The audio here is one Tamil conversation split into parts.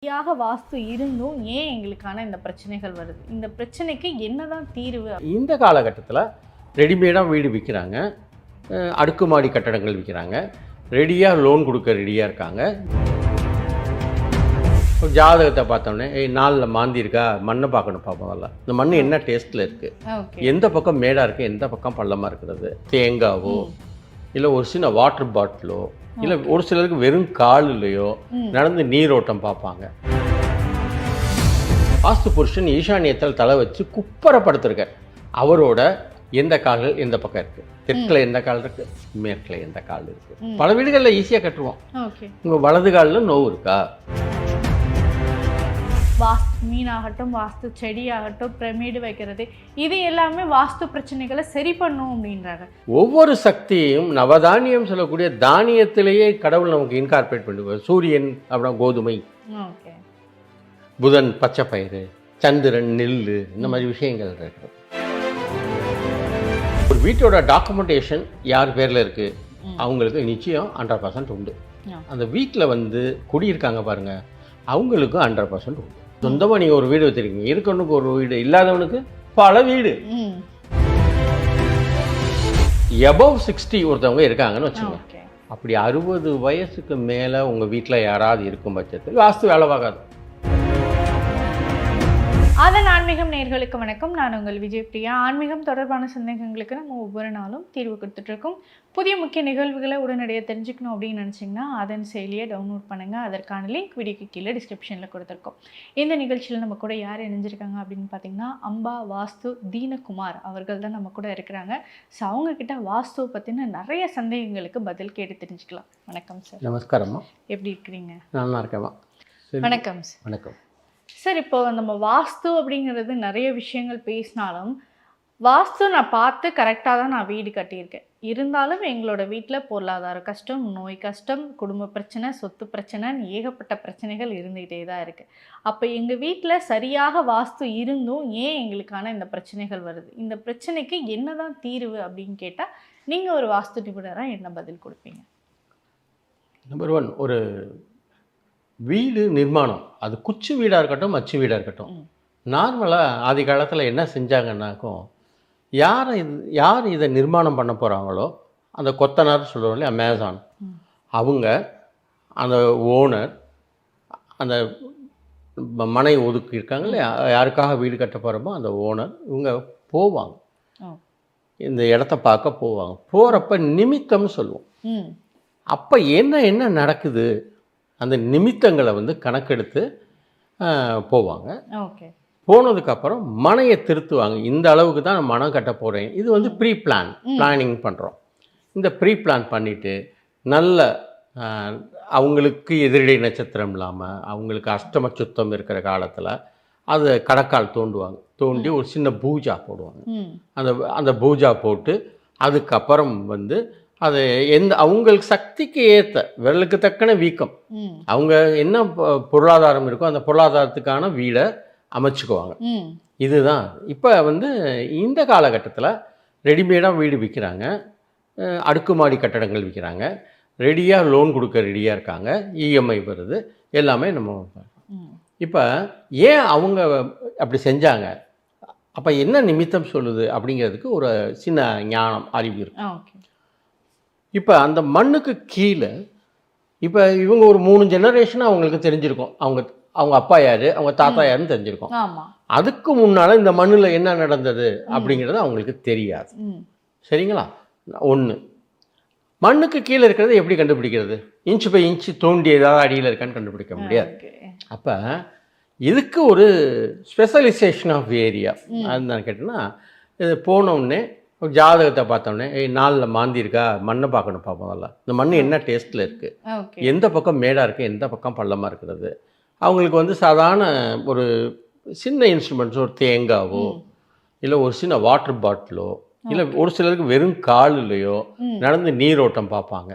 சரியாக வாஸ்து இருந்தும் ஏன் எங்களுக்கான இந்த பிரச்சனைகள் வருது? இந்த பிரச்சனைக்கு என்னதான் தீர்வு? இந்த காலகட்டத்தில் ரெடிமேடாக வீடு விற்கிறாங்க, அடுக்குமாடி கட்டடங்கள் விற்கிறாங்க, ரெடியாக லோன் கொடுக்க ரெடியாக இருக்காங்க. ஜாதகத்தை பார்த்தோன்னே நாளில் மாந்தி இருக்கா, மண்ணை பார்க்கணும் முதல்ல. இந்த மண் என்ன டேஸ்ட்டில் இருக்குது, எந்த பக்கம் மேடாக இருக்குது, எந்த பக்கம் பள்ளமாக இருக்கிறது, தேங்காவோ இல்லை ஒரு சின்ன வாட்டர் பாட்டிலோ இல்லை ஒரு சிலருக்கு வெறும் காலிலையோ நடந்து நீரோட்டம் பார்ப்பாங்க. வாஸ்து புருஷன் ஈசானியத்தில் தலை வச்சு குப்பரப்படுத்திருக்க அவரோட எந்த கால்கள் எந்த பக்கம் இருக்கு, தெற்கில் எந்த கால் இருக்கு, மேற்கில் எந்த கால் இருக்கு. பல வீடுகளில் ஈஸியாக கட்டுருவோம். உங்கள் வலது காலில் நோவு இருக்கா? வாஸ்து மீனாகட்டும், வாஸ்து செடியாகட்டும், பிரமிடு வைக்கிறது, இது எல்லாமே வாஸ்து பிரச்சனைகளை சரி பண்ணும் அப்படின்றாங்க. ஒவ்வொரு சக்தியும் நவதானியம் சொல்லக்கூடிய தானியத்திலேயே கடவுள் நமக்கு இன்கார்பரேட் பண்ணுவார். சூரியன் அப்படின்னா கோதுமை, புதன் பச்சை பயிறு, சந்திரன் நெல், இந்த மாதிரி விஷயங்கள் இருக்கிறது. ஒரு வீட்டோட டாக்குமெண்டேஷன் யார் பேரில் இருக்குது அவங்களுக்கு நிச்சயம் 100% உண்டு. அந்த வீட்டில் குடியிருக்காங்க பாருங்க, அவங்களுக்கும் 100% உண்டு. சொந்தமாக நீங்கள் ஒரு வீடு வச்சுருக்கீங்க, இருக்கவனுக்கு ஒரு வீடு, இல்லாதவனுக்கு பல வீடு. எபவ் 60 ஒருத்தவங்க இருக்காங்கன்னு வச்சுக்கோங்க. அப்படி 60 வயசுக்கு மேலே உங்கள் வீட்டில் யாராவது இருக்கும் பட்சத்தில் வாஸ்து வேலை பார்க்காது. அதன் ஆன்மீகம் நேயர்களுக்கு வணக்கம். நான் உங்கள் விஜய் பிரியா. ஆன்மீகம் தொடர்பான சந்தேகங்களுக்கு நம்ம ஒவ்வொரு நாளும் தீர்வு கொடுத்துட்ருக்கோம். புதிய முக்கிய நிகழ்வுகளை உடனடியாக தெரிஞ்சுக்கணும் அப்படின்னு நினச்சிங்கன்னா அதன் செயலியை டவுன்லோட் பண்ணுங்கள். அதற்கான லிங்க் வீடியோக்கு கீழே டிஸ்கிரிப்ஷனில் கொடுத்துருக்கோம். இந்த நிகழ்ச்சியில் நம்ம கூட யார் இணைஞ்சிருக்காங்க அப்படின்னு பார்த்தீங்கன்னா அம்பா வாஸ்து தீனகுமார் அவர்கள் தான் நம்ம கூட இருக்கிறாங்க. ஸோ அவங்கக்கிட்ட வாஸ்துவை பற்றின நிறைய சந்தேகங்களுக்கு பதில் கேட்டு தெரிஞ்சுக்கலாம். வணக்கம் சார். நமஸ்காரம்மா. எப்படி இருக்கிறீங்க? நல்லா இருக்கேம்மா. வணக்கம் சார். வணக்கம் சார். இப்போ நம்ம வாஸ்து அப்படிங்கிறது நிறைய விஷயங்கள் பேசினாலும், வாஸ்து நான் பார்த்து கரெக்டாக தான் நான் வீடு கட்டியிருக்கேன். இருந்தாலும் எங்களோட வீட்டில் பொருளாதார கஷ்டம், நோய் கஷ்டம், குடும்ப பிரச்சனை, சொத்து பிரச்சனைன்னு ஏகப்பட்ட பிரச்சனைகள் இருந்துகிட்டே தான் இருக்குது. அப்போ எங்கள் வீட்டில் சரியாக வாஸ்து இருந்தும் ஏன் எங்களுக்கான இந்த பிரச்சனைகள் வருது? இந்த பிரச்சனைக்கு என்ன தான் தீர்வு அப்படின்னு கேட்டால் நீங்கள் ஒரு வாஸ்து நிபுணராக என்ன பதில் கொடுப்பீங்க? நம்பர் 1, ஒரு வீடு நிர்மாணம், அது குச்சி வீடாக இருக்கட்டும், மச்சு வீடாக இருக்கட்டும், நார்மலாக ஆதி காலத்தில் என்ன செஞ்சாங்கன்னாக்கும், யார் இதை நிர்மாணம் பண்ண போகிறாங்களோ அந்த கொத்தனார் சொல்லுவோம் இல்லையா, அமேசான், அவங்க அந்த ஓனர் அந்த மனை ஒதுக்கி இருக்காங்க இல்லையா, யாருக்காக வீடு கட்ட போகிறோமோ அந்த ஓனர் இவங்க போவாங்க, இந்த இடத்த பார்க்க போவாங்க. போகிறப்ப நிமித்தம்னு சொல்லுவோம். அப்போ என்ன நடக்குது அந்த நிமித்தங்களை கணக்கெடுத்து போவாங்க. போனதுக்கப்புறம் மனையை திருத்துவாங்க. இந்த அளவுக்கு தான் நான் மனம் கட்ட போகிறேன். இது ப்ரீ பிளானிங் பண்ணுறோம். இந்த ப்ரீ பிளான் பண்ணிவிட்டு நல்ல அவங்களுக்கு எதிரடை நட்சத்திரம் இல்லாமல் அவங்களுக்கு அஷ்டம சுத்தம் இருக்கிற காலத்தில் அதை கடக்கால் தோண்டுவாங்க. தோண்டி ஒரு சின்ன பூஜா போடுவாங்க. அந்த பூஜா போட்டு அதுக்கப்புறம் அது அவங்களுக்கு சக்திக்கு ஏற்ற விரலுக்கு தக்கன வீக்கம், அவங்க என்ன பொருளாதாரம் இருக்கோ அந்த பொருளாதாரத்துக்கான வீடை அமைச்சுக்குவாங்க. இதுதான் இப்போ இந்த காலகட்டத்தில் ரெடிமேடாக வீடு விற்கிறாங்க, அடுக்குமாடி கட்டடங்கள் விற்கிறாங்க, ரெடியாக லோன் கொடுக்க ரெடியாக இருக்காங்க, இஎம்ஐ வருது, எல்லாமே நம்ம. இப்போ ஏன் அவங்க அப்படி செஞ்சாங்க, அப்போ என்ன நிமித்தம் சொல்லுது அப்படிங்கிறதுக்கு ஒரு சின்ன ஞானம், அறிவு இருக்கு. இப்போ அந்த மண்ணுக்கு கீழே இப்போ இவங்க ஒரு 3 ஜெனரேஷனாக அவங்களுக்கு தெரிஞ்சிருக்கும். அவங்க அப்பா யார், அவங்க தாத்தா யாருன்னு தெரிஞ்சிருக்கும். அதுக்கு முன்னால் இந்த மண்ணில் என்ன நடந்தது அப்படிங்கிறது அவங்களுக்கு தெரியாது. சரிங்களா? 1, மண்ணுக்கு கீழே இருக்கிறத எப்படி கண்டுபிடிக்கிறது? இன்ச்சு பை இன்ச்சு தோண்டி ஏதாவது அடியில் இருக்கான்னு கண்டுபிடிக்க முடியாது. அப்போ இதுக்கு ஒரு ஸ்பெஷலைசேஷன் ஆஃப் ஏரியா. அதுதான் கேட்டேன்னா, இது போனோடனே ஜாதகத்தை பார்த்தோன்னே நாளில் மாந்தி இருக்கா, மண்ணை பார்க்கணும் முதல்ல. இந்த மண் என்ன டேஸ்ட்டில் இருக்குது, எந்த பக்கம் மேடாக இருக்குது, எந்த பக்கம் பள்ளமாக இருக்கிறது. அவங்களுக்கு சாதாரண ஒரு சின்ன இன்ஸ்ட்ருமெண்ட்ஸ், ஒரு தேங்காவோ இல்லை ஒரு சின்ன வாட்டர் பாட்டிலோ இல்லை ஒரு சிலருக்கு வெறும் காலிலையோ நடந்து நீரோட்டம் பார்ப்பாங்க.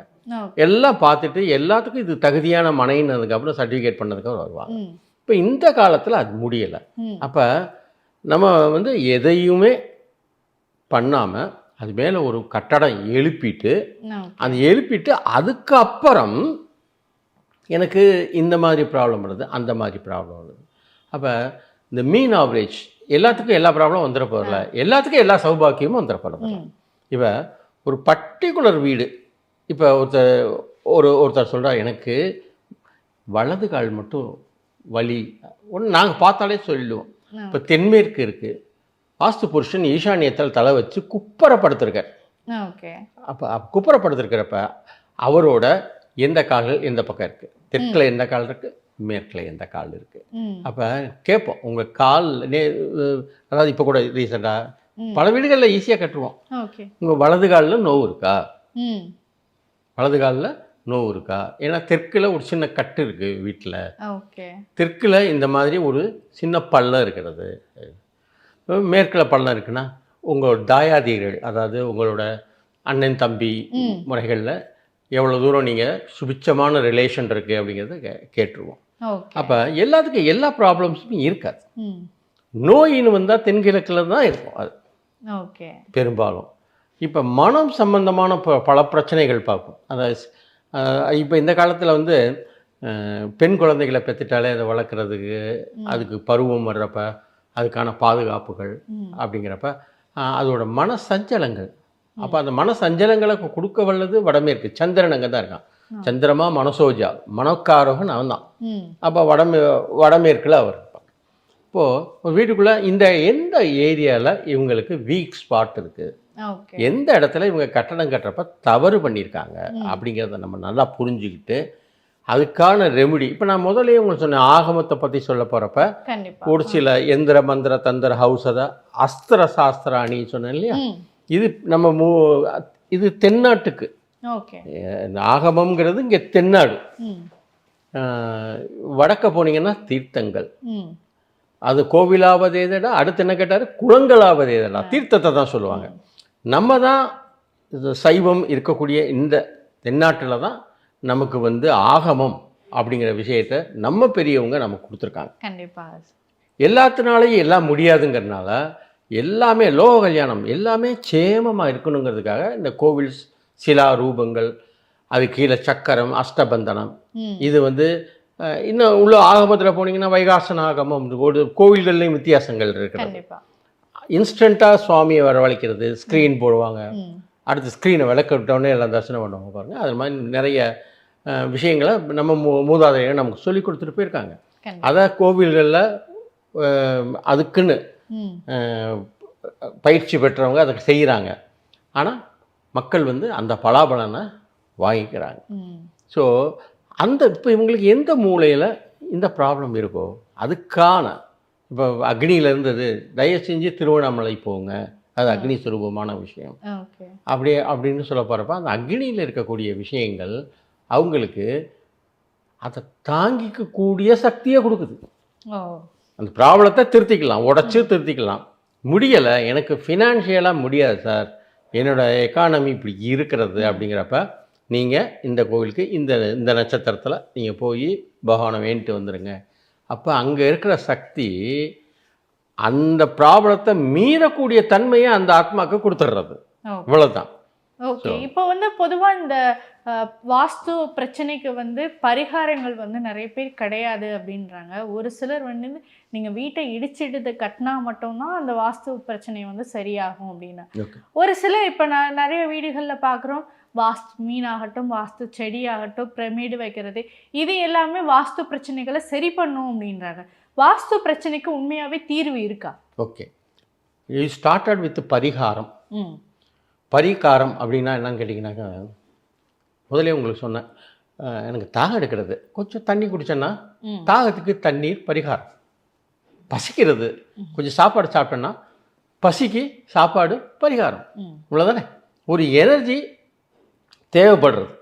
எல்லாம் பார்த்துட்டு எல்லாத்துக்கும் இது தகுதியான மனைன்னதுக்கப்புறம் சர்டிஃபிகேட் பண்ணதுக்கப்புறம் வருவாங்க. இப்போ இந்த காலத்தில் அது முடியலை. அப்போ நம்ம எதையுமே பண்ணாமல் அது மேலே ஒரு கட்டடம் எழுப்பிட்டு அதுக்கப்புறம் எனக்கு இந்த மாதிரி ப்ராப்ளம் வருது, அந்த மாதிரி ப்ராப்ளம் வருது. அப்போ இந்த மீன் ஆவரேஜ் எல்லாத்துக்கும் எல்லா ப்ராப்ளம் வந்துட போகிறல, எல்லாத்துக்கும் எல்லா சௌபாக்கியமும் வந்துட போகிறது. இப்போ ஒரு பர்டிகுலர் வீடு, இப்போ ஒருத்தர் சொல்கிறார், எனக்கு வலது கால் மட்டும் வலி. ஒன்று நாங்கள் பார்த்தாலே சொல்லிடுவோம். இப்போ தென்மேற்கு இருக்குது, வாஸ்து புருஷன் ஈசானியத்தில் தலை வச்சு குப்பரப்படுத்திருக்கார். ஓகே. அப்போ குப்பரப்படுத்திருக்கிறப்ப அவரோட எந்த கால்கள் எந்த பக்கம் இருக்குது, தெற்கில் எந்த கால் இருக்குது, மேற்கில் எந்த கால் இருக்குது. அப்போ கேட்போம், உங்கள் கால் அதாவது இப்போ கூட ரீசெண்டாக பல வீடுகளில் ஈஸியாக கட்டுருவோம், உங்கள் வலது காலில் நோவு இருக்கா, வலது காலில் நோவு இருக்கா. ஏன்னா தெற்கில் ஒரு சின்ன கட்டு இருக்குது வீட்டில், தெற்கில் இந்த மாதிரி ஒரு சின்ன பள்ளம் இருக்கிறது, மேற்கில் பள்ளம் இருக்குன்னா உங்களோட தாயாதிகள், அதாவது உங்களோட அண்ணன் தம்பி முறைகளில் எவ்வளோ தூரம் நீங்கள் சுபிச்சமான ரிலேஷன் இருக்குது அப்படிங்கிறத கேட்டுருவோம். அப்போ எல்லாத்துக்கும் எல்லா ப்ராப்ளம்ஸுமே இருக்காது. நோயின்னு வந்தால் தென்கிழக்கில் தான் இருக்கும் அது பெரும்பாலும். இப்போ மனம் சம்பந்தமான பல பிரச்சனைகள் பார்ப்போம். அதாவது இப்போ இந்த காலத்தில் வந்து பெண் குழந்தைகளை பெற்றுட்டாலே அதை வளர்க்குறதுக்கு, அதுக்கு பருவம் வர்றப்ப அதுக்கான பாதுகாப்புகள் அப்படிங்கிறப்ப அதோட மன சஞ்சலங்கள். அப்போ அந்த மன சஞ்சலங்களை கொடுக்க வல்லது வடமேற்கு, சந்திரன் அங்கே தான் இருக்கான். சந்திரமா மனசோஜா, மனக்காரகன் அவன் தான். அப்போ வடமேற்கில் அவர் இருப்பாங்க. இப்போது ஒரு வீட்டுக்குள்ளே இந்த எந்த ஏரியாவில் இவங்களுக்கு வீக் ஸ்பாட் இருக்குது, எந்த இடத்துல இவங்க கட்டடம் கட்டுறப்ப தவறு பண்ணியிருக்காங்க அப்படிங்கிறத நம்ம நல்லா புரிஞ்சுக்கிட்டு அதுக்கான ரெமிடி. இப்போ நான் முதலே உங்களுக்கு சொன்னேன், ஆகமத்தை பற்றி சொல்ல போகிறப்ப ஒரு சில எந்திர மந்திர தந்திர ஹவுஸை அஸ்திர சாஸ்திராணி சொன்னேன் இல்லையா, இது நம்ம இது தென்னாட்டுக்கு. ஆகமம்ங்கிறது இங்கே தென்னாடு. வடக்க போனீங்கன்னா தீர்த்தங்கள், அது கோவிலாவதேதடா, அடுத்து என்ன கேட்டார், குளங்களாவதேதடா, தீர்த்தத்தை தான் சொல்லுவாங்க. நம்ம தான் சைவம் இருக்கக்கூடிய இந்த தென்னாட்டில் தான் நமக்கு வந்து ஆகமம் அப்படிங்கிற விஷயத்த நம்ம பெரியவங்க நமக்கு கொடுத்துருக்காங்க. கண்டிப்பாக எல்லாத்தினாலையும் எல்லாம் முடியாதுங்கிறதுனால எல்லாமே லோக கல்யாணம் எல்லாமே சேமமாக இருக்கணுங்கிறதுக்காக இந்த கோவில் சிலா ரூபங்கள், அது கீழே சக்கரம், அஷ்டபந்தனம், இது வந்து இன்னும் உள்ள ஆகமத்தில் போனீங்கன்னா வைகாசன ஆகமம், ஒரு கோவில்கள்லேயும் வித்தியாசங்கள் இருக்கிறது. இன்ஸ்டண்ட்டாக சுவாமியை வரவழைக்கிறது, ஸ்க்ரீன் போடுவாங்க, அடுத்து ஸ்க்ரீனை விளக்க விட்டோடனே எல்லாம் தரிசனம் பண்ணுவாங்க பாருங்கள். அது மாதிரி நிறைய விஷயங்களை நம்ம மூதாதையர்கள் நமக்கு சொல்லி கொடுத்துட்டு போயிருக்காங்க. அதை கோவில்களில் அதுக்குன்னு பயிற்சி பெற்றவங்க அதை செய்கிறாங்க. ஆனால் மக்கள் வந்து அந்த பலாபலனை வாங்கிக்கிறாங்க. ஸோ அந்த இப்போ இவங்களுக்கு எந்த மூலையில் இந்த ப்ராப்ளம் இருக்கோ அதுக்கான, இப்போ அக்னியில் இருந்தது, தயவு செஞ்சு திருவண்ணாமலை போங்க, அது அக்னி சுரூபமான விஷயம் அப்படின்னு சொல்ல போகிறப்ப அந்த அக்னியில் இருக்கக்கூடிய விஷயங்கள் அவங்களுக்கு அதை தாங்கிக்கக்கூடிய சக்தியை கொடுக்குது. அந்த ப்ராப்ளத்தை திருத்திக்கலாம், உடச்சி திருத்திக்கலாம். முடியலை, எனக்கு ஃபினான்ஷியலாக முடியாது சார், என்னோடய எக்கானமி இப்படி இருக்கிறது அப்படிங்கிறப்ப நீங்கள் இந்த கோவிலுக்கு இந்த நட்சத்திரத்தில் நீங்கள் போய் பகவானை வேண்டிட்டு வந்துடுங்க. அப்போ அங்கே இருக்கிற சக்தி அந்த ப்ராப்ளத்தை மீறக்கூடிய தன்மையை அந்த ஆத்மாவுக்கு கொடுத்துட்றது. இவ்வளோதான். ஓகே. இப்போ வந்து பொதுவாக இந்த வாஸ்து பிரச்சனைக்கு வந்து பரிகாரங்கள் வந்து நிறைய பேர் கிடையாது அப்படின்றாங்க. ஒரு சிலர் வந்து நீங்கள் வீட்டை இடிச்சிடுது கட்டினா மட்டும்தான் அந்த வாஸ்து பிரச்சனை வந்து சரியாகும் அப்படின்னு. ஒரு சிலர் இப்போ நான் நிறைய வீடுகளில் பார்க்குறோம், வாஸ்து மீனாகட்டும், வாஸ்து செடியாகட்டும், பிரமிடு வைக்கிறது, இது எல்லாமே வாஸ்து பிரச்சனைகளை சரி பண்ணும் அப்படின்றாங்க. வாஸ்து பிரச்சனைக்கு உண்மையாகவே தீர்வு இருக்கா? ஓகே, யூ ஸ்டார்டட் வித் பரிகாரம். பரிகாரம் அப்படின்னா என்னன்னு கேட்டிங்கன்னாக்கா, முதலே உங்களுக்கு சொன்னேன், எனக்கு தாகம் எடுக்கிறது, கொஞ்சம் தண்ணி குடித்தேன்னா தாகத்துக்கு தண்ணீர் பரிகாரம். பசிக்கிறது, கொஞ்சம் சாப்பாடு சாப்பிட்டேன்னா பசிக்கு சாப்பாடு பரிகாரம். இவ்வளோதானே. ஒரு எனர்ஜி தேவைப்படுறது.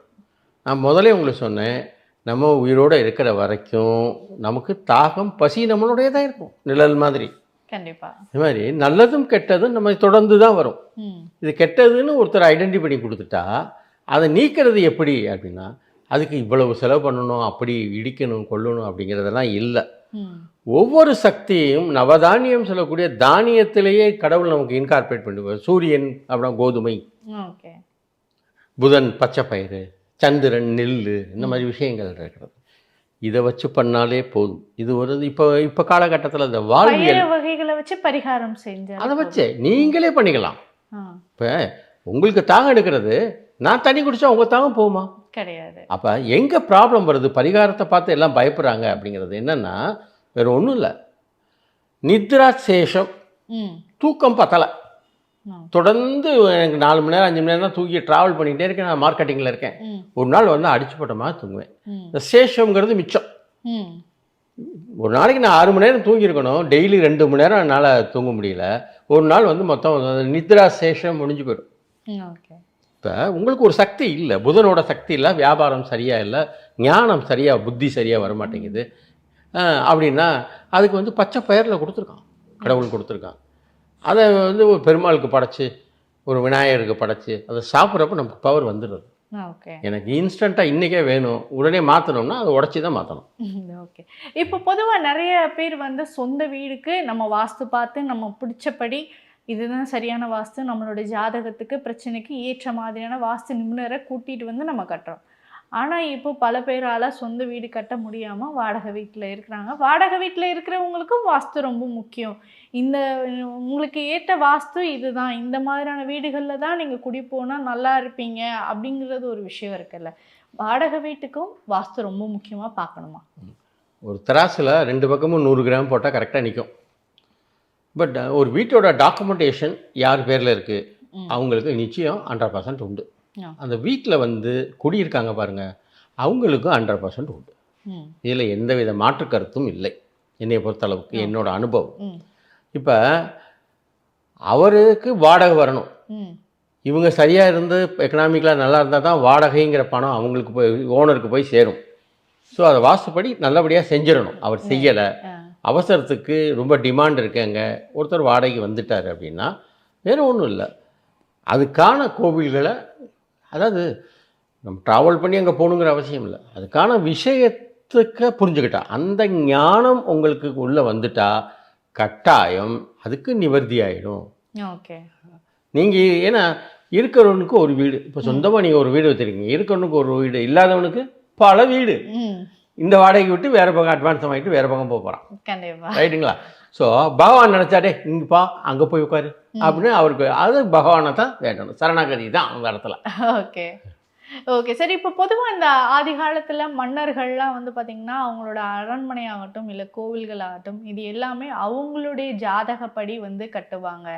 நான் முதலே உங்களுக்கு சொன்னேன், நம்ம உயிரோடு இருக்கிற வரைக்கும் நமக்கு தாகம் பசி நம்மளுடைய தான் இருக்கும், நிழல் மாதிரி. கண்டிப்பாக. இது மாதிரி நல்லதும் கெட்டதும் நம்ம தொடர்ந்து தான் வரும். இது கெட்டதுன்னு ஒருத்தர் ஐடென்டி பண்ணி கொடுத்துட்டா அதை நீக்கிறது எப்படி அப்படின்னா, அதுக்கு இவ்வளவு செலவு பண்ணணும், அப்படி இடிக்கணும் கொள்ளணும் அப்படிங்கிறதெல்லாம் இல்லை. ஒவ்வொரு சக்தியையும் நவதானியம் சொல்லக்கூடிய தானியத்திலேயே கடவுள் நமக்கு இன்கார்பரேட் பண்ணுவார். சூரியன் அப்படின்னா கோதுமை, புதன் பச்சை பயிறு, சந்திரன் நெல், இந்த மாதிரி விஷயங்கள் இருக்கிறது. இதை வச்சு பண்ணாலே போதும். இது ஒரு இப்போ காலகட்டத்தில் இந்த வாழ்வியல் பயிர் வகைகளை வச்சு பரிகாரம் செஞ்சாலே அதை வச்சு நீங்களே பண்ணிக்கலாம். ஆ, இப்போ உங்களுக்கு தாகம் எடுக்கிறது, நான் தண்ணி குடிச்சா உங்கள் தாகம் போகுமா? கிடையாது. அப்போ எங்கே ப்ராப்ளம் வருது, பரிகாரத்தை பார்த்து எல்லாம் பயப்படுறாங்க அப்படிங்கிறது என்னென்னா வேறு ஒன்றும் இல்லை. நித்ரா சேஷம், ம் தூக்கம் பத்தலை. ம் தொடர்ந்து எனக்கு 4 மணி நேரம் 5 மணி நேரம் தான் தூக்கி ட்ராவல் பண்ணிக்கிட்டே இருக்கேன். நான் மார்க்கெட்டிங்கில் இருக்கேன். ம் ஒரு நாள் வந்து அடிச்சு போட்ட மாதிரி தூங்குவேன். ம் இந்த சேஷங்கிறது மிச்சம். ம் ஒரு நாளைக்கு நான் 6 மணி நேரம் தூங்கியிருக்கணும். டெய்லி 2 மணி நேரம் என்னால் தூங்க முடியல. ஒரு நாள் வந்து மொத்தம் நித்ரா சேஷம் முடிஞ்சு போயிடும். ஓகே. இப்போ உங்களுக்கு ஒரு சக்தி இல்லை, புதனோட சக்தி இல்லை, வியாபாரம் சரியாக இல்லை, ஞானம் சரியாக, புத்தி சரியாக வரமாட்டேங்குது அப்படின்னா அதுக்கு வந்து பச்சை பயிரில் கொடுத்துருக்கான், கடவுள் கொடுத்துருக்கான். அதை வந்து ஒரு பெருமாளுக்கு படைச்சி, ஒரு விநாயகருக்கு படைச்சி அதை சாப்பிட்றப்ப நமக்கு பவர் வந்துடுது. ஓகே. எனக்கு இன்ஸ்டண்ட்டாக இன்றைக்கே வேணும், உடனே மாற்றணும்னா அதை உடச்சி தான் மாற்றணும். ஓகே. இப்போ பொதுவா நிறைய பேர் வந்து சொந்த வீடுக்கு நம்ம வாஸ்து பார்த்து நம்ம பிடிச்சபடி இதுதான் சரியான வாஸ்து, நம்மளோட ஜாதகத்துக்கு பிரச்சனைக்கு ஏற்ற மாதிரியான வாஸ்து நிபுணரை கூட்டிகிட்டு வந்து நம்ம கட்டுறோம். ஆனால் இப்போ பல பேரால் சொந்த வீடு கட்ட முடியாமல் வாடகை வீட்டில் இருக்கிறாங்க. வாடகை வீட்டில் இருக்கிறவங்களுக்கும் வாஸ்து ரொம்ப முக்கியம். இந்த உங்களுக்கு ஏற்ற வாஸ்து இதுதான், இந்த மாதிரியான வீடுகளில் தான் நீங்கள் குடி போனால் நல்லா இருப்பீங்க அப்படிங்கிறது ஒரு விஷயம் இருக்குல்ல. வாடகை வீட்டுக்கும் வாஸ்து ரொம்ப முக்கியமாக பார்க்கணுமா? ஒரு தராசில் 2 பக்கமும் 100 கிராம் போட்டால் கரெக்டாக நிற்கும். பட் ஒரு வீட்டோட டாக்குமெண்டேஷன் யார் பேரில் இருக்குது அவங்களுக்கு நிச்சயம் 100% உண்டு. அந்த வீட்டில் வந்து குடியிருக்காங்க பாருங்கள், அவங்களுக்கும் 100% உண்டு. இதில் எந்தவித மாற்று கருத்தும் இல்லை என்னை பொறுத்தளவுக்கு, என்னோட அனுபவம். இப்போ அவருக்கு வாடகை வரணும், இவங்க சரியாக இருந்து எக்கனாமிக்கலாக நல்லா இருந்தால் தான் வாடகைங்கிற பணம் அவங்களுக்கு போய் ஓனருக்கு போய் சேரும். ஸோ அதை வாஸ்துப்படி நல்லபடியாக செஞ்சிடணும். அவர் செய்யலை, அவசரத்துக்கு ரொம்ப டிமாண்ட் இருக்குங்க, ஒருத்தர் வாடகைக்கு வந்துட்டார் அப்படின்னா வேறு ஒன்றும் இல்லை. அதுக்கான கோவில்களை, அதாவது நம்ம ட்ராவல் பண்ணி அங்கே போகணுங்கிற அவசியம் இல்லை, அதுக்கான விஷயத்துக்கு புரிஞ்சுக்கிட்டா, அந்த ஞானம் உங்களுக்கு உள்ளே வந்துட்டா கட்டாயம் அதுக்கு நிவர்த்தி ஆகிடும். ஓகே. நீங்கள் ஏன்னா இருக்கிறவனுக்கு ஒரு வீடு, இப்போ சொந்தமாக நீங்கள் ஒரு வீடு வச்சுருக்கீங்க, இருக்கிறவனுக்கு ஒரு வீடு, இல்லாதவனுக்கு பல வீடு. இந்த வாடகைக்கு விட்டு வேறு பக்கம் அட்வான்ஸ் வாங்கிட்டு வேறு பக்கம் போக போகிறான். கண்டிப்பாக. ரைட்டுங்களா? ஸோ பகவான் நினச்சாடே இங்கேப்பா அங்கே போய் உட்காரு அப்படின்னு அவருக்கு, அது பகவானை தான் வேண்டணும், சரணாகதி தான் அந்த இடத்துல. ஓகே. ஓகே. சரி, இப்போ பொதுவாக இந்த ஆதி காலத்தில் மன்னர்கள்லாம் வந்து பார்த்திங்கன்னா அவங்களோட அரண்மனை ஆகட்டும் இல்லை கோவில்கள் ஆகட்டும், இது எல்லாமே அவங்களுடைய ஜாதகப்படி வந்து கட்டுவாங்க.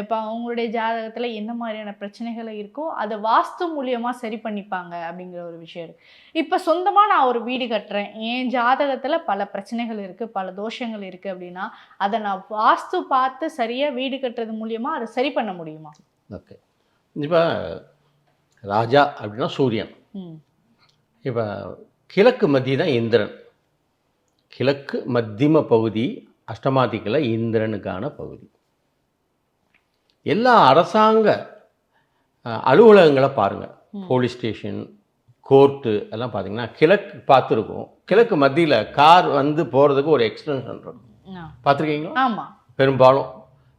இப்போ அவங்களுடைய ஜாதகத்தில் என்ன மாதிரியான பிரச்சனைகள் இருக்கோ அதை வாஸ்து மூலியமாக சரி பண்ணிப்பாங்க அப்படிங்கிற ஒரு விஷயம் இருக்குது. இப்போ சொந்தமாக நான் ஒரு வீடு கட்டுறேன், என் ஜாதகத்தில் பல பிரச்சனைகள் இருக்குது, பல தோஷங்கள் இருக்குது அப்படின்னா அதை நான் வாஸ்து பார்த்து சரியாக வீடு கட்டுறது மூலியமாக அதை சரி பண்ண முடியுமா? ஓகே. இப்போ ராஜா அப்படின்னா சூரியன். இப்போ கிழக்கு மத்திய தான் இந்திரன். கிழக்கு மத்தியம பகுதி அஷ்டமாதிக்கில் இந்திரனுக்கான பகுதி. எல்லா அரசாங்க அலுவலகங்களை பாருங்கள், போலீஸ் ஸ்டேஷன், கோர்ட்டு எல்லாம் பார்த்தீங்கன்னா கிழக்கு பார்த்துருக்கும். கிழக்கு மத்தியில் கார் வந்து போகிறதுக்கு ஒரு எக்ஸ்டென்ஷன் இருக்கும், பார்த்துருக்கீங்களா? ஆமாம், பெரும்பாலும்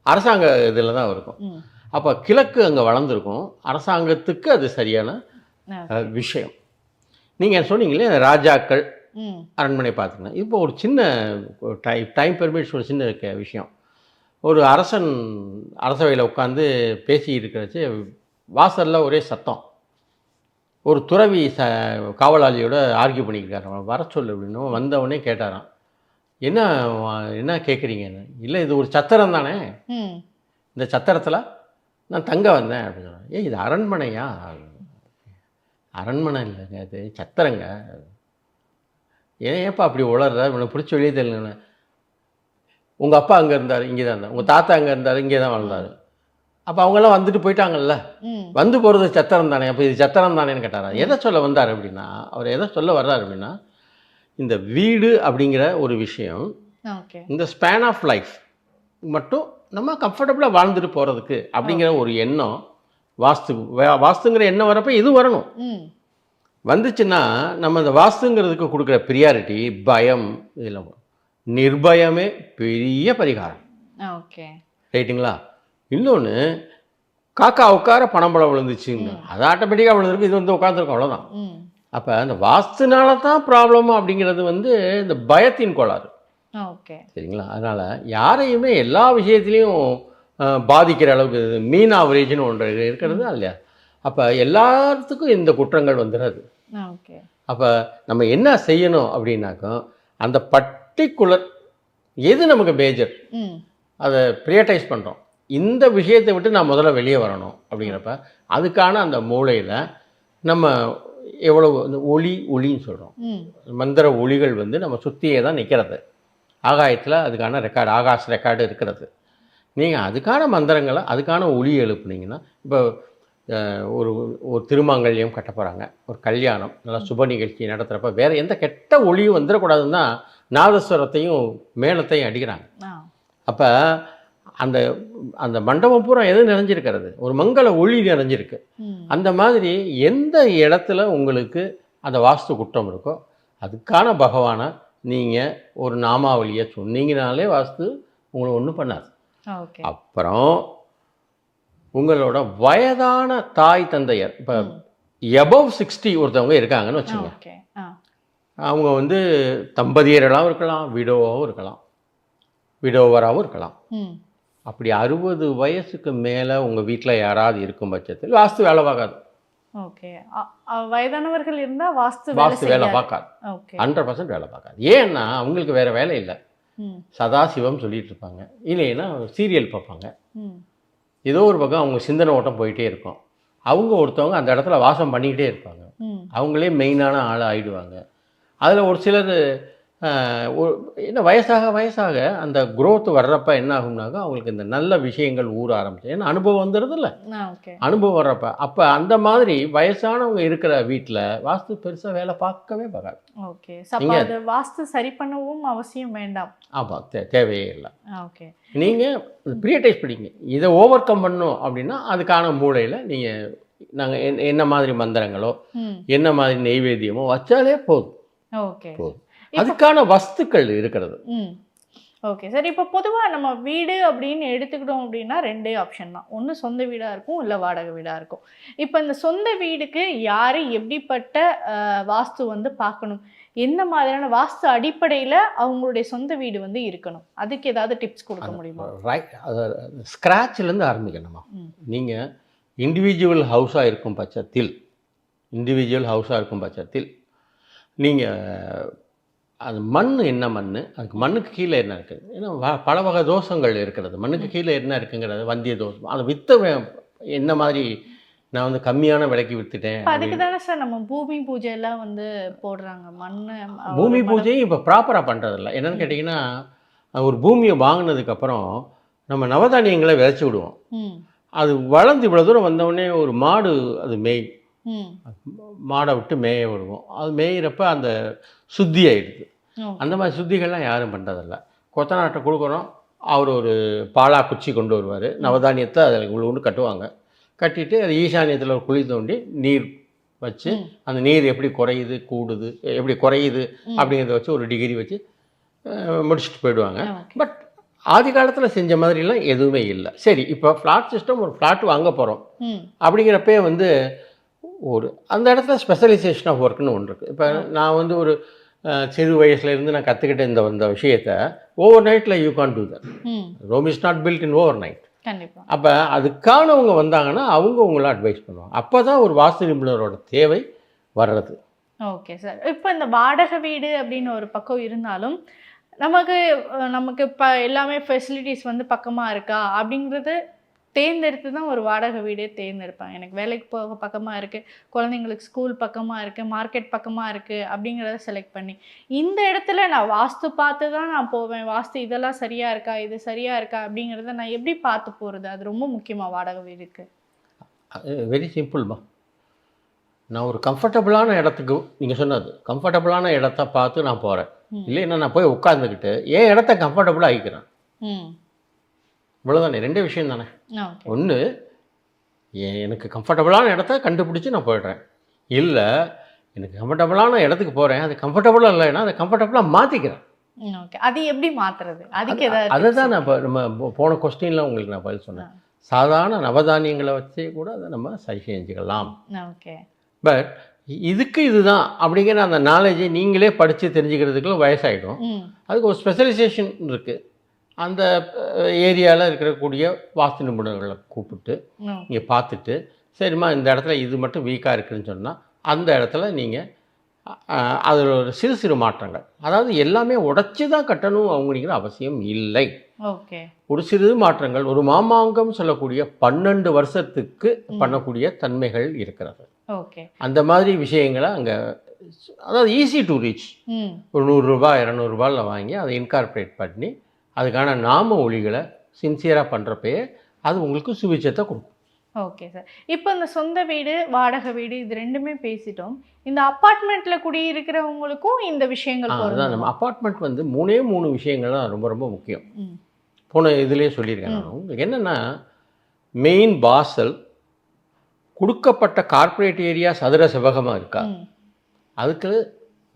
அரசாங்க இதில் தான் இருக்கும். அப்போ கிழக்கு அங்கே வளர்ந்துருக்கும், அரசாங்கத்துக்கு அது சரியான விஷயம். நீங்கள் சொன்னீங்களே ராஜாக்கள் அரண்மனை பார்த்தீங்கன்னா, இப்போ ஒரு சின்ன டைம் பெர்மிட்ஸ், ஒரு சின்ன விஷயம். ஒரு அரசன் அரசவையில் உட்காந்து பேசி இருக்கிறச்சு வாசலில் ஒரே சத்தம். ஒரு துறவி காவலாளியோட ஆர்கியூ பண்ணியிருக்காரு, வர சொல்லு அப்படின்னு. வந்தவொடனே கேட்டாராம், என்ன கேட்குறீங்கன்னு. இல்லை, இது ஒரு சத்திரம் தானே, இந்த சத்திரத்தில் நான் தங்க வந்தேன் அப்படின்னு சொன்னேன். இது அரண்மனையா? அரண்மனை இல்லைங்க, அது சத்திரங்க. ஏன்ப்பா அப்படி உளர்ற, உனக்கு பிடிச்ச வெளியே தெரியலன்னு. உங்கள் அப்பா அங்கே இருந்தார், இங்கே தான் இருந்தார், உங்கள் தாத்தா அங்கே இருந்தார், இங்கே தான் வளர்ந்தார். அப்போ அவங்கெல்லாம் வந்துட்டு போயிட்டாங்கல்ல, வந்து போகிறது சத்திரம் தானே, அப்போ இது சத்திரம் தானேன்னு கேட்டாரா. எதை சொல்ல வந்தார் அப்படின்னா, அவர் எதை சொல்ல வர்றார் அப்படின்னா, இந்த வீடு அப்படிங்கிற ஒரு விஷயம், இந்த ஸ்பேன் ஆஃப் லைஃப் மட்டும் நம்ம கம்ஃபர்டபுளாக வாழ்ந்துட்டு போகிறதுக்கு அப்படிங்கிற ஒரு எண்ணம், வாஸ்துங்கிற எண்ணம் வரப்போ இது வரணும். வந்துச்சுன்னா நம்ம இந்த வாஸ்துங்கிறதுக்கு கொடுக்குற ப்ரியாரிட்டி, பயம், இதெல்லாம் வரும். நிர்பயமே பெரிய பரிகாரம். ஓகே, ரைட்டுங்களா? இன்னொன்று, காக்கா உட்கார பணம்பழம் விழுந்துச்சுங்க, அது ஆட்டோமேட்டிக்காக விழுந்துருக்கு, இது வந்து உட்காந்துருக்கும், அவ்வளோதான். அப்போ அந்த வாஸ்துனால தான் ப்ராப்ளம் அப்படிங்கிறது வந்து இந்த பயத்தின் கோளாறு. ஓகே. சரிங்களா? அதனால் யாரையுமே எல்லா விஷயத்துலேயும் பாதிக்கிற அளவுக்கு மீன் ஆவரேஜ்னு ஒன்று இருக்கிறது இல்லையா? அப்போ எல்லாத்துக்கும் இந்த குற்றங்கள் வந்துடாது. ஓகே. அப்போ நம்ம என்ன செய்யணும் அப்படின்னாக்கா, அந்த பர்ட்டிகுலர் எது நமக்கு மேஜர் அதை ப்ரியட்டைஸ் பண்ணுறோம். இந்த விஷயத்தை விட்டு நான் முதல்ல வெளியே வரணும் அப்படிங்கிறப்ப அதுக்கான அந்த மூளையில் நம்ம எவ்வளவு இந்த ஒளின்னு சொல்கிறோம். மந்திர ஒளிகள் வந்து நம்ம சுற்றியே தான் நிற்கிறது. ஆகாயத்தில் அதுக்கான ரெக்கார்டு, ஆகாஷ் ரெக்கார்டு இருக்கிறது. நீங்கள் அதுக்கான மந்திரங்களை அதுக்கான ஒளி எழுப்புனீங்கன்னா, இப்போ ஒரு ஒரு திருமாங்கல்யம் கட்ட போகிறாங்க, ஒரு கல்யாணம், நல்லா சுப நிகழ்ச்சி நடத்துகிறப்ப வேறு எந்த கெட்ட ஒளியும் வந்துடக்கூடாதுன்னு தான் நாதஸ்வரத்தையும் மேளத்தையும் அடிக்கிறாங்க. அப்போ அந்த அந்த மண்டபம் பூரா எது நிறைஞ்சிருக்கிறது? ஒரு மங்கள ஒளி நிறைஞ்சிருக்கு. அந்த மாதிரி எந்த இடத்துல உங்களுக்கு அந்த வாஸ்து குற்றம் இருக்கோ அதுக்கான பகவானை நீங்கள் ஒரு நாமாவளியை சொன்னீங்கனாலே வாஸ்து உங்களை ஒன்றும் பண்ணாது. அப்புறம் உங்களோட வயதான தாய் தந்தையர், இப்போ எபவ் 60 ஒருத்தவங்க இருக்காங்கன்னு வச்சுங்க. அவங்க வந்து தம்பதியர்களாகவும் இருக்கலாம், விடோவாகவும் இருக்கலாம், விடோவராகவும் இருக்கலாம். அப்படி 60 வயசுக்கு மேலே உங்கள் வீட்டில் யாராவது இருக்கும் பட்சத்தில் வாஸ்து வேலை பார்க்காது. ஓகே. வயதானவர்கள் இருந்தால் வாஸ்து வேலை பார்க்காது. 100% வேலை பார்க்காது. ஏன்னா அவங்களுக்கு வேறு வேலை இல்லை. சதாசிவம் சொல்லிட்டு இருப்பாங்க, இல்லைன்னா சீரியல் பார்ப்பாங்க, ஏதோ ஒரு பக்கம் அவங்க சிந்தனை ஓட்டம் போயிட்டே இருக்கும். அவங்க ஒருத்தவங்க அந்த இடத்துல வாசம் பண்ணிக்கிட்டே இருப்பாங்க, அவங்களே மெயினான ஆள் ஆகிடுவாங்க. அதில் ஒரு சிலர் என்ன வயசாக அந்த குரோத் வர்றப்ப என்ன ஆகும்னாக்கா அவங்களுக்கு இந்த நல்ல விஷயங்கள் ஊற ஆரம்பிச்சு. ஏன்னா அனுபவம் வந்துடுது இல்லை, அனுபவம் வர்றப்ப. அப்போ அந்த மாதிரி வயசானவங்க இருக்கிற வீட்டில் வாஸ்து பெருசாக வேலை பார்க்கவே பார்க்காது. ஓகே. வாஸ்து சரி பண்ணவும் அவசியம் வேண்டாம். ஆமாம், தேவையே இல்லை. ஓகே. நீங்கள் ப்ரியட்டைஸ் படிங்க, இதை ஓவர் கம் பண்ணணும் அப்படின்னா அதுக்கான மூளையில் நீங்கள் நாங்கள் என்ன மாதிரி மந்திரங்களோ என்ன மாதிரி நெய்வேத்தியமோ வச்சாலே போதும். ஓகே, போதும். அதுக்கான வஸ்துக்கள் இருக்கிறது. Okay sir. இப்போ பொதுவாக நம்ம வீடு அப்படின்னு எடுத்துக்கிட்டோம் அப்படின்னா 2 ஆப்ஷன் தான். ஒன்று சொந்த வீடாக இருக்கும், இல்லை வாடகை வீடாக இருக்கும். இப்போ இந்த சொந்த வீடுக்கு யார் எப்படிப்பட்ட வாஸ்து வந்து பார்க்கணும், எந்த மாதிரியான வாஸ்து அடிப்படையில் அவங்களுடைய சொந்த வீடு வந்து இருக்கணும், அதுக்கு ஏதாவது டிப்ஸ் கொடுக்க முடியுமா? ரைட், அது ஸ்க்ராட்ச்லேருந்து ஆரம்பிக்கணுமா. நீங்கள் இண்டிவிஜுவல் ஹவுஸாக இருக்கும் பட்சத்தில் நீங்கள் அது மண் என்ன மண், அதுக்கு மண்ணுக்கு கீழே என்ன இருக்குது, ஏன்னா பல வகை தோஷங்கள் இருக்கிறது. மண்ணுக்கு கீழே என்ன இருக்குங்கிறது வந்திய தோஷம். அதை என்ன மாதிரி நான் வந்து கம்மியான விலைக்கு விற்றுட்டேன். அதுக்கு தானே சார் நம்ம பூமி பூஜை எல்லாம் வந்து போடுறாங்க. பூமி பூஜையும் இப்போ ப்ராப்பராக பண்ணுறதில்ல. என்னென்னு கேட்டிங்கன்னா, ஒரு பூமியை வாங்கினதுக்கப்புறம் நம்ம நவதானியங்களை விதைச்சி விடுவோம். அது வளர்ந்து இவ்வளோ தூரம் வந்தவுடனே ஒரு மாடு அது மாடை விட்டு மேய விடுவோம். அது மேயிறப்ப அந்த சுத்தி ஆகிடுது. அந்த மாதிரி சுத்திகள்லாம் யாரும் பண்ணுறதில்ல. கொத்தனாட்டை கொடுக்குறோம், அவர் ஒரு பாலா குச்சி கொண்டு வருவார், நவதானியத்தை அதில் இவ்வளோ கட்டுவாங்க. கட்டிட்டு அது ஈசானியத்தில் ஒரு குழி தோண்டி நீர் வச்சு அந்த நீர் எப்படி குறையுது கூடுது எப்படி குறையுது அப்படிங்கிறத வச்சு ஒரு டிகிரி வச்சு முடிச்சுட்டு போயிடுவாங்க. பட் ஆதி காலத்தில் செஞ்ச மாதிரிலாம் எதுவுமே இல்லை. சரி, இப்போ ஃப்ளாட் சிஸ்டம், ஒரு ஃப்ளாட் வாங்க போகிறோம் அப்படிங்கிறப்பே வந்து ஒரு அந்த இடத்துல ஸ்பெஷலைசேஷன் ஆஃப் ஒர்க்னு ஒன்று இருக்குது. இப்போ நான் வந்து ஒரு சிறு வயசுலேருந்து நான் கற்றுக்கிட்ட இந்த விஷயத்தை ஓவர் நைட்டில் you can do that. Rome is not built in overnight. கண்டிப்பாக. அப்போ அதுக்கானவங்க வந்தாங்கன்னா அவங்க உங்களை அட்வைஸ் பண்ணுவாங்க. அப்போ தான் ஒரு வாஸ்து நிபுணரோட தேவை வர்றது. Okay sir. இப்போ இந்த வாடகை வீடு அப்படின்னு ஒரு பக்கம் இருந்தாலும் நமக்கு இப்போ எல்லாமே ஃபெசிலிட்டிஸ் வந்து பக்கமாக இருக்கா அப்படிங்கிறது தேர்ந்தெடுத்து தான் ஒரு வாடகை வீடே தேர்ந்தெடுப்பாங்க. எனக்கு வேலைக்கு போக பக்கமாக இருக்குது, குழந்தைங்களுக்கு ஸ்கூல் பக்கமாக இருக்குது, மார்க்கெட் பக்கமாக இருக்குது அப்படிங்கிறத செலக்ட் பண்ணி, இந்த இடத்துல நான் வாஸ்து பார்த்து தான் நான் போவேன், வாஸ்து இதெல்லாம் சரியாக இருக்கா, இது சரியாக இருக்கா அப்படிங்கிறத நான் எப்படி பார்த்து போகிறது, அது ரொம்ப முக்கியமாக வாடகை வீடுக்கு? வெரி சிம்பிள்மா. நான் ஒரு கம்ஃபர்டபுளான இடத்துக்கு, நீங்கள் சொன்னது கம்ஃபர்டபுளான இடத்த பார்த்து நான் போகிறேன். இல்லைன்னா நான் போய் உட்காந்துக்கிட்டு என் இடத்த கம்ஃபர்டபுளாக ஆகிக்கிறேன். இவ்வளோதானே, 2 விஷயம் தானே. ஒன்று, எனக்கு கம்ஃபர்டபுளான இடத்த கண்டுபிடிச்சி நான் போயிடுறேன். இல்லை, எனக்கு கம்ஃபர்டபுளான இடத்துக்கு போகிறேன், அது கம்ஃபர்டபுளாக இல்லைன்னா அதை கம்ஃபர்டபுளாக மாற்றிக்கிறேன். அது எப்படி மாற்றுறது, அதுக்கு ஏதாவது? அதை தான் நான் இப்போ நம்ம போன கொஸ்டினில் உங்களுக்கு நான் பதில் சொன்னேன். சாதாரண நவதானியங்களை வச்சே கூட அதை நம்ம சரி செஞ்சுக்கலாம். பட் இதுக்கு இதுதான் அப்படிங்கிற அந்த நாலேஜை நீங்களே படித்து தெரிஞ்சுக்கிறதுக்குள்ள வயசாகிடும். அதுக்கு ஒரு ஸ்பெஷலைசேஷன் இருக்குது. அந்த ஏரியாவில் இருக்கக்கூடிய வாஸ்து நிபுணர்களை கூப்பிட்டு இங்கே பார்த்துட்டு, சரிம்மா இந்த இடத்துல இது மட்டும் வீக்காக இருக்குதுன்னு சொன்னால் அந்த இடத்துல நீங்கள் அதில் ஒரு சிறு சிறு மாற்றங்கள், அதாவது எல்லாமே உடைச்சி தான் கட்டணும் அப்படிங்கிற அவசியம் இல்லை. ஓகே. ஒரு சிறு மாற்றங்கள், ஒரு மாமாங்கம் சொல்லக்கூடிய 12 வருஷத்துக்கு பண்ணக்கூடிய தன்மைகள் இருக்கிறது. ஓகே. அந்த மாதிரி விஷயங்களை அங்கே, அதாவது ஈஸி டு ரீச், ஒரு 100 ரூபாய் 200 ரூபாயில் வாங்கி அதை இன்கார்பரேட் பண்ணி அதுக்கான நாம ஒளிகளை சின்சியராக பண்ணுறப்பயே அது உங்களுக்கு சுபிட்சத்தை கொடுக்கும். Okay sir. இப்போ இந்த சொந்த வீடு, வாடகை வீடு இது ரெண்டுமே பேசிட்டோம். இந்த அப்பார்ட்மெண்ட்டில் குடியிருக்கிறவங்களுக்கும் இந்த விஷயங்கள் அதுதான். நம்ம அப்பார்ட்மெண்ட் வந்து 3 விஷயங்கள் தான் ரொம்ப ரொம்ப முக்கியம். போன இதுலேயே சொல்லியிருக்கேன் நான். உங்களுக்கு என்னென்னா, மெயின் வாசல் கொடுக்கப்பட்ட கார்ப்பரேட் ஏரியா சதுர செவ்வகமாக இருக்கா, அதுக்கு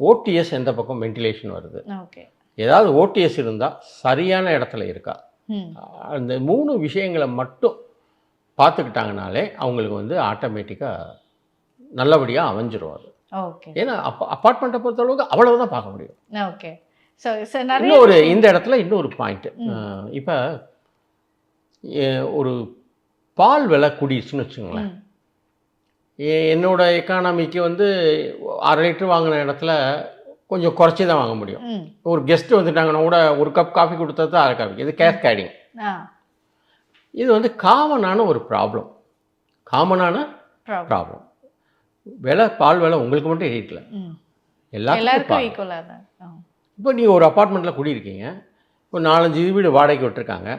ஓடிஎஸ் எந்த பக்கம் வென்டிலேஷன் வருது, ஓகே, ஏதாவது ஓடிஎஸ் இருந்தால் சரியான இடத்துல இருக்கா, அந்த 3 விஷயங்களை மட்டும் பார்த்துக்கிட்டாங்கனாலே அவங்களுக்கு வந்து ஆட்டோமேட்டிக்காக நல்லபடியாக அமைஞ்சிரும் அது. ஓகே. ஏன்னா அப்பார்ட்மெண்ட்டை பொறுத்தளவுக்கு அவ்வளவுதான் பார்க்க முடியும். ஓகே. ஸோ நிறைய இன்னொரு இந்த இடத்துல இன்னொரு பாயிண்ட்டு, இப்போ ஒரு பால் விலை கூடிடுச்சுன்னு வச்சுங்களேன். என்னோட எக்கானமிக்கு வந்து 1/2 லிட்டர் வாங்கின இடத்துல கொஞ்சம் குறைச்சி தான் வாங்க முடியும். ஒரு கெஸ்ட்டு வந்துட்டாங்கன்னா கூட ஒரு கப் காஃபி கொடுத்தா தான் 1/2 காஃபி. இது கேஸ்கேடிங். இது வந்து காமனான ஒரு ப்ராப்ளம். பால் விலை உங்களுக்கு மட்டும் ஏறிட்டல, எல்லாருக்கும் ஈக்குவலாக தான். இப்போ நீங்கள் ஒரு அப்பார்ட்மெண்ட்டில் குடியிருக்கீங்க, ஒரு 4-5 வீடு வாடகைக்கு விட்டுருக்காங்க,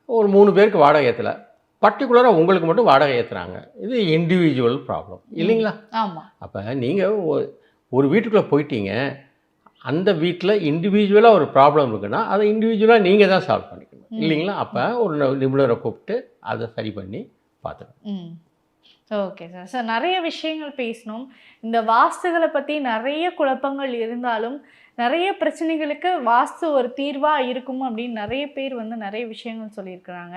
ஒரு 3 பேருக்கு வாடகை ஏற்றலை, பர்டிகுலராக உங்களுக்கு மட்டும் வாடகை ஏற்றுறாங்க. இது இண்டிவிஜுவல் ப்ராப்ளம் இல்லைங்களா? ஆமாம். அப்போ நீங்கள் ஒரு வீட்டுக்குள்ளே போயிட்டீங்க, அந்த வீட்டில் இண்டிவிஜுவலாக ஒரு ப்ராப்ளம் இருக்குன்னா அதை இண்டிவிஜுவலாக நீங்கள் தான் சால்வ் பண்ணிக்கணும் இல்லைங்களா? அப்போ ஒரு நிபுணரை கூப்பிட்டு அதை சரி பண்ணி பார்த்துக்கணும். Okay sir. சார் நிறைய விஷயங்கள் பேசணும். இந்த வாஸ்துகளை பற்றி நிறைய குழப்பங்கள் இருந்தாலும் நிறைய பிரச்சனைகளுக்கு வாஸ்து ஒரு தீர்வாக இருக்கும் அப்படின்னு நிறைய பேர் வந்து நிறைய விஷயங்கள் சொல்லியிருக்கிறாங்க.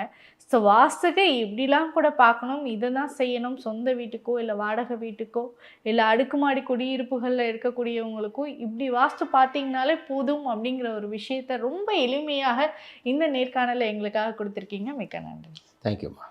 ஸோ வாஸ்துக்கு இப்படிலாம் கூட பார்க்கணும், இதை தான் செய்யணும், சொந்த வீட்டுக்கோ இல்லை வாடகை வீட்டுக்கோ இல்லை அடுக்குமாடி குடியிருப்புகளில் இருக்கக்கூடியவங்களுக்கும் இப்படி வாஸ்து பார்த்தீங்கனாலே போதும் அப்படிங்கிற ஒரு விஷயத்த ரொம்ப எளிமையாக இந்த நேர்காணலை எங்களுக்காக கொடுத்துருக்கீங்க. மிக்க நன்றி. தேங்க்யூம்மா.